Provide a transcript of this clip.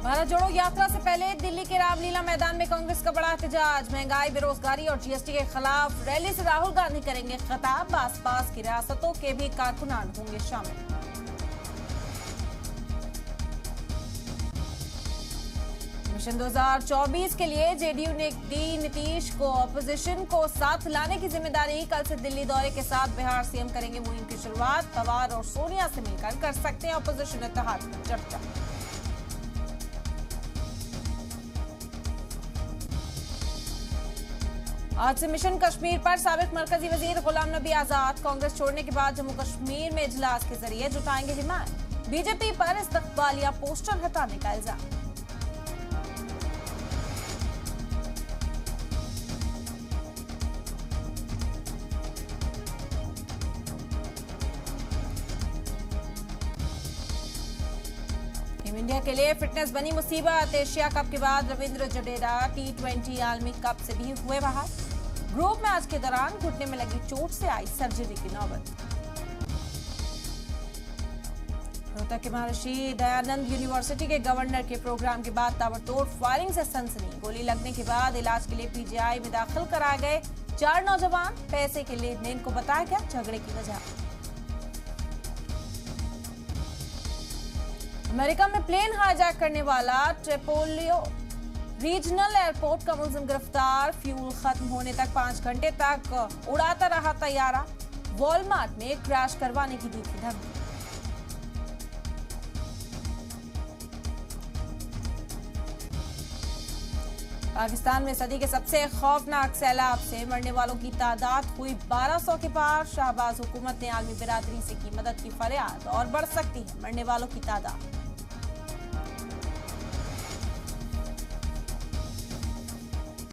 भारत जोड़ो यात्रा से पहले दिल्ली के रामलीला मैदान में कांग्रेस का बड़ा एहतजाज। महंगाई, बेरोजगारी और जीएसटी के खिलाफ रैली से राहुल गांधी करेंगे खिताब। आसपास की रियासतों के भी कारकुनान होंगे शामिल। मिशन 2024 के लिए जेडीयू ने दी नीतीश को ऑपोजिशन को साथ लाने की जिम्मेदारी। कल से दिल्ली दौरे के साथ बिहार सीएम करेंगे मुहिम की शुरुआत। पवार और सोनिया से मिलकर कर सकते हैं ऑपोजिशन इत्तेहाद पर चर्चा। आज से मिशन कश्मीर पर साबिक मरकजी वजीर गुलाम नबी आजाद कांग्रेस छोड़ने के बाद जम्मू कश्मीर में इजलास के जरिए जुटाएंगे हिमायत। बीजेपी पर इस्तकबालिया पोस्टर हटाने का इल्जाम। टीम इंडिया के लिए फिटनेस बनी मुसीबत। एशिया कप के बाद रविंद्र जडेजा T20 आलमी कप से भी हुए बाहर। ग्रुप मैच के दौरान घुटने में लगी चोट से आई सर्जरी की नौबत। रोहतक के महर्षि दयानंद यूनिवर्सिटी के गवर्नर के प्रोग्राम के बाद ताबड़तोड़ फायरिंग से सनसनी। गोली लगने के बाद इलाज के लिए पीजीआई में दाखिल कराए गए 4 नौजवान। पैसे के लेन देन को बताया गया झगड़े की वजह। अमेरिका में प्लेन हाईजैक करने वाला ट्रिपोलियो रीजनल एयरपोर्ट का मुलजिम गिरफ्तार। फ्यूल खत्म होने तक 5 घंटे तक उड़ाता रहा तैयारा। वॉलमार्ट में क्रैश करवाने की दी थी धमकी। पाकिस्तान में सदी के सबसे खौफनाक सैलाब से मरने वालों की तादाद हुई 1200 के पार। शाहबाज हुकूमत ने आलमी बिरादरी से की मदद की फरियाद और बढ़ सकती है मरने वालों की तादाद।